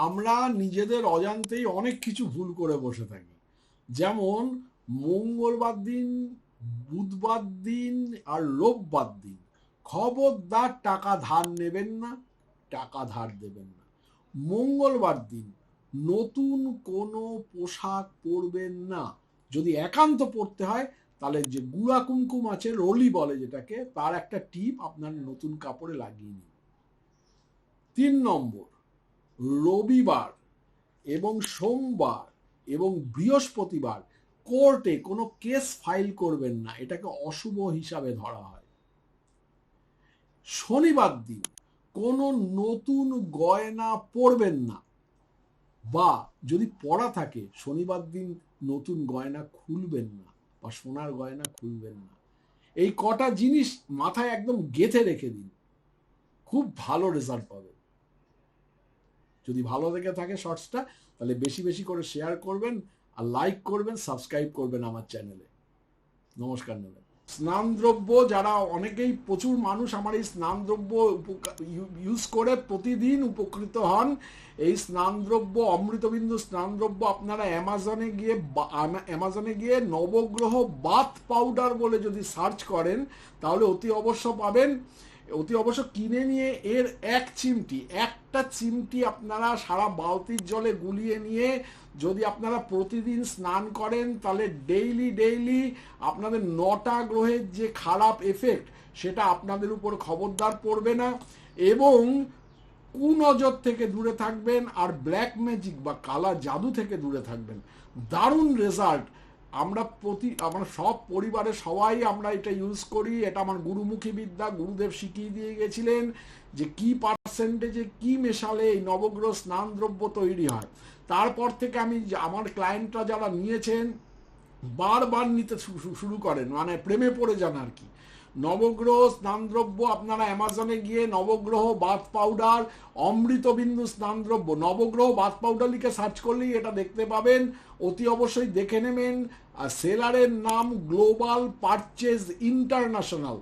আমরা নিজেদের অজান্তেই অনেক কিছু ভুল করে বসে থাকি। যেমন মঙ্গলবার দিন, বুধবার দিন আর রোববার দিন খবরদার টাকা ধার নেবেন না, টাকা ধার দেবেন না। মঙ্গলবার দিন নতুন কোনো পোশাক পরবেন না। যদি একান্ত পরতে হয় তাহলে যে গুড়া কুমকুম আছে, রলি বলে যেটাকে, তার একটা টিপ আপনার নতুন কাপড়ে লাগিয়ে নিন। 3 নম্বর, রবিবার এবং সোমবার এবং বৃহস্পতিবার কোর্টে কোনো কেস ফাইল করবেন না, এটাকে অশুভ হিসাবে ধরা হয়। শনিবার দিন কোনো নতুন গয়না পরবেন না, বা যদি পরা থাকে শনিবার দিন নতুন গয়না খুলবেন না বা সোনার গয়না খুলবেন না। এই কটা জিনিস মাথায় একদম গেঁথে রেখে দিন, খুব ভালো রেজাল্ট পাবেন। যদি ভালো লেগে থাকে শর্টসটা তাহলে বেশি বেশি করে শেয়ার করবেন, আর লাইক করবেন, সাবস্ক্রাইব করবেন আমার চ্যানেলে। নমস্কার নেবেন। স্নানদ্রব্য, যারা অনেকেই, প্রচুর মানুষ আমার এই স্নানদ্রব্য ইউজ করে প্রতিদিন উপকৃত হন। এই স্নানদ্রব্য, অমৃতবিন্দু স্নানদ্রব্য, আপনারা অ্যামাজনে গিয়ে নবগ্রহ বাথ পাউডার বলে যদি সার্চ করেন তাহলে অতি অবশ্য পাবেন। অতি অবশ্য কিনে নিয়ে এর একটা চিমটি আপনারা সারা বালতির জলে গুলিয়ে নিয়ে যদি আপনারা প্রতিদিন স্নান করেন তাহলে ডেইলি আপনাদের 9টা গ্রহের যে খারাপ এফেক্ট সেটা আপনাদের উপর খবরদার পড়বে না, এবং কুনজর থেকে দূরে থাকবেন, আর ব্ল্যাক ম্যাজিক বা কালা জাদু থেকে দূরে থাকবেন। দারুণ রেজাল্ট। আমরা সব পরিবারে সবাই আমরা এটা ইউজ করি। এটা আমার গুরুমুখী বিদ্যা, গুরুদেব শিখিয়ে দিয়ে গেছিলেন যে কি পার্সেন্টেজে কি মেশালে এই নবগ্রহ স্নান দ্রব্য তৈরি হয়। তারপর থেকে আমি, আমার ক্লায়েন্টরা যারা নিয়েছেন বারবার নিতে শুরু করেন, মানে প্রেমে পড়ে যান আর কি। নবগ্রহ স্নানদ্রব্য আপনারা অ্যামাজনে গিয়ে নবগ্রহ বাথ পাউডার, অমৃতবিন্দু স্নানদ্রব্য, নবগ্রহ বাথ পাউডার লিখে সার্চ করলেই এটা দেখতে পাবেন। অতি অবশ্যই দেখে নেবেন। আর সেলারের নাম গ্লোবাল পারচেজ ইন্টারন্যাশনাল।